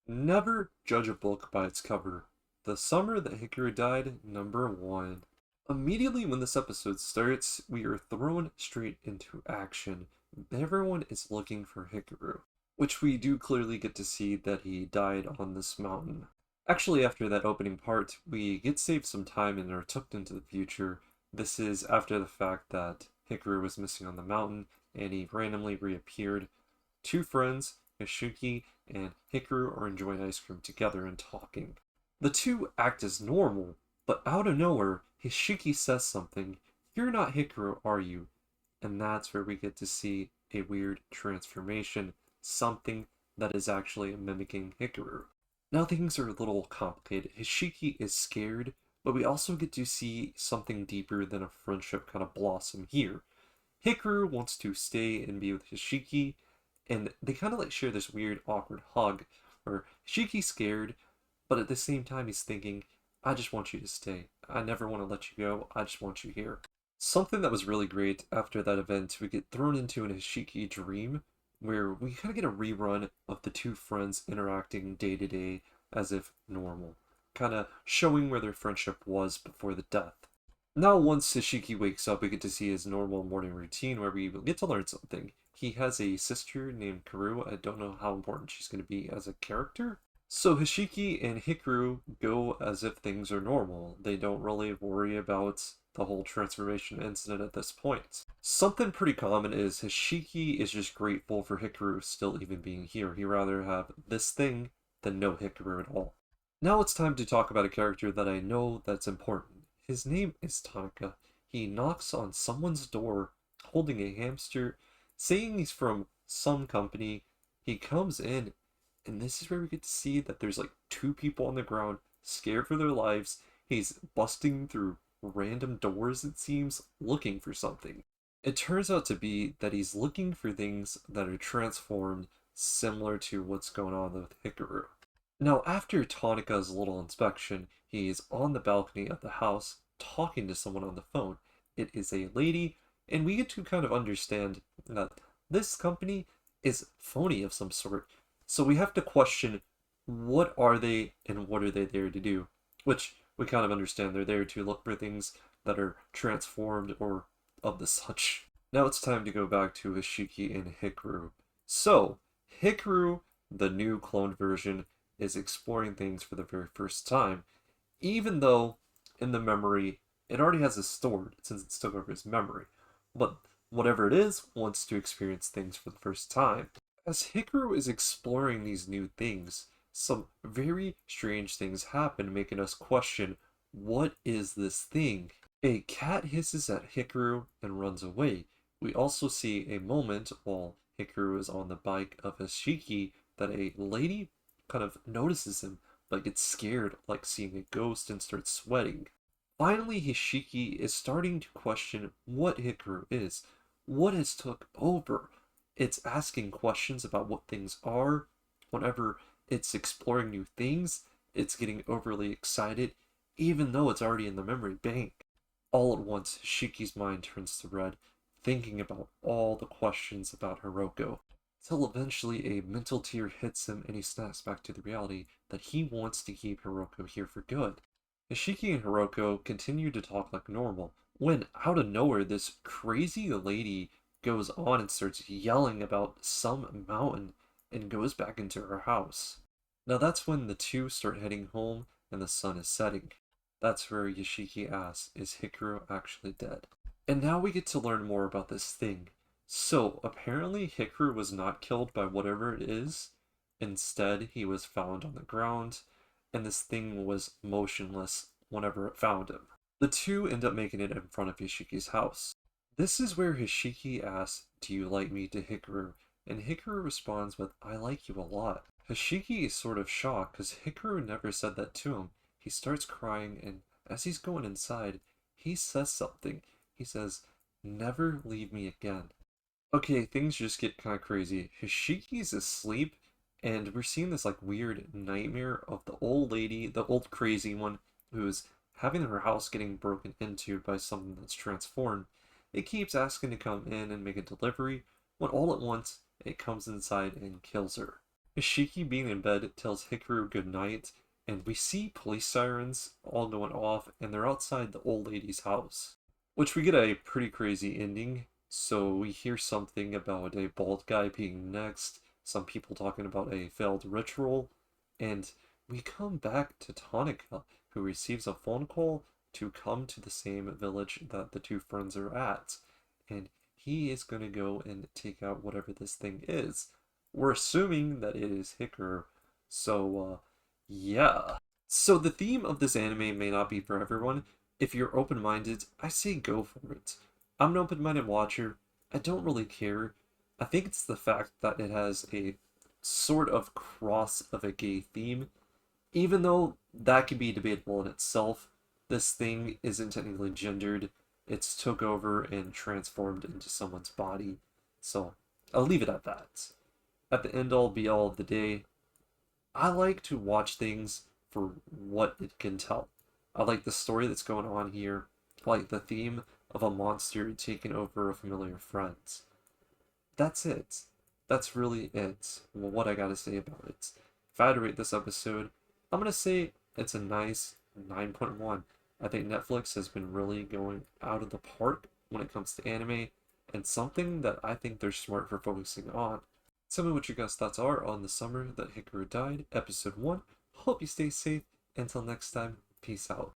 Never judge a book by its cover. The summer that Hikaru died, number one. Immediately when this episode starts, we are thrown straight into action. Everyone is looking for Hikaru, which we do clearly get to see that he died on this mountain. Actually, after that opening part, we get saved some time and are tucked into the future. This is after the fact that Hikaru was missing on the mountain and he randomly reappeared. Two friends, Hishuki and Hikaru, are enjoying ice cream together and talking. The two act as normal, but out of nowhere, Hishuki says something. "You're not Hikaru, are you?" And that's where we get to see a weird transformation, something that is actually mimicking Hikaru. Now things are a little complicated. Hishuki is scared, but we also get to see something deeper than a friendship kind of blossom here. Hikaru wants to stay and be with Hishuki, and they kind of like share this weird, awkward hug where Hishuki's scared, but at the same time he's thinking, "I just want you to stay. I never want to let you go. I just want you here." Something that was really great after that event, we get thrown into an Hishuki dream where we kind of get a rerun of the two friends interacting day to day as if normal, kind of showing where their friendship was before the death. Now, once Sashiki wakes up, we get to see his normal morning routine where we get to learn something. He has a sister named Karu. I don't know how important she's going to be as a character. So Hishiki and Hikaru go as if things are normal. They don't really worry about the whole transformation incident at this point. Something pretty common is Hishiki is just grateful for Hikaru still even being here. He'd rather have this thing than no Hikaru at all. Now it's time to talk about a character that I know that's important. His name is Tanaka. He knocks on someone's door holding a hamster, saying he's from some company. He comes in, and this is where we get to see that there's like two people on the ground, scared for their lives. He's busting through random doors, it seems, looking for something. It turns out to be that he's looking for things that are transformed, similar to what's going on with Hikaru. Now, after Tanika's little inspection, he's on the balcony of the house talking to someone on the phone. It is a lady, and we get to kind of understand that this company is phony of some sort. So we have to question, what are they and what are they there to do? Which we kind of understand, they're there to look for things that are transformed or of the such. Now it's time to go back to Ishiki and Hikaru. So, Hikaru, the new cloned version, is exploring things for the very first time, even though in the memory it already has it stored since it took over his memory. But whatever it is, wants to experience things for the first time. As Hikaru is exploring these new things, some very strange things happen, making us question, what is this thing? A cat hisses at Hikaru and runs away. We also see a moment while Hikaru is on the bike of Ashiki that a lady kind of notices him, but gets scared like seeing a ghost and starts sweating. Finally, Hishiki is starting to question what Hikaru is. What has took over? It's asking questions about what things are. Whenever it's exploring new things, it's getting overly excited, even though it's already in the memory bank. All at once, Hishiki's mind turns to red, thinking about all the questions about Hiroko, till eventually a mental tear hits him and he snaps back to the reality that he wants to keep Hiroko here for good. Ishiki and Hiroko continue to talk like normal, when out of nowhere this crazy lady goes on and starts yelling about some mountain and goes back into her house. Now that's when the two start heading home and the sun is setting. That's where Yoshiki asks, is Hikaru actually dead? And now we get to learn more about this thing. So, apparently Hikaru was not killed by whatever it is. Instead, he was found on the ground, and this thing was motionless whenever it found him. The two end up making it in front of Hishiki's house. This is where Hishiki asks, "Do you like me?" to Hikaru, and Hikaru responds with, "I like you a lot." Hishiki is sort of shocked because Hikaru never said that to him. He starts crying, and as he's going inside, he says something. He says, "Never leave me again." Okay, things just get kind of crazy. Hishiki's asleep, and we're seeing this like weird nightmare of the old lady, the old crazy one, who's having her house getting broken into by something that's transformed. It keeps asking to come in and make a delivery, when all at once it comes inside and kills her. Ishiki being in bed tells Hikaru goodnight, and we see police sirens all going off, and they're outside the old lady's house. Which we get a pretty crazy ending. So we hear something about a bald guy being next, some people talking about a failed ritual, and we come back to Tonica, who receives a phone call to come to the same village that the two friends are at. And he is going to go and take out whatever this thing is. We're assuming that it is Hikaru. So, yeah. So the theme of this anime may not be for everyone. If you're open-minded, I say go for it. I'm an open-minded watcher. I don't really care. I think it's the fact that it has a sort of cross of a gay theme. Even though that could be debatable in itself, this thing isn't technically gendered. It's took over and transformed into someone's body. So I'll leave it at that. At the end all be all of the day, I like to watch things for what it can tell. I like the story that's going on here. I like the theme of a monster taking over a familiar friend. That's it. That's really it. Well, what I gotta say about it. If I had to rate this episode, I'm gonna say it's a nice 9.1. I think Netflix has been really going out of the park when it comes to anime, and something that I think they're smart for focusing on. Tell me what your guys' thoughts are on the summer that Hikaru died, episode 1. Hope you stay safe. Until next time, peace out.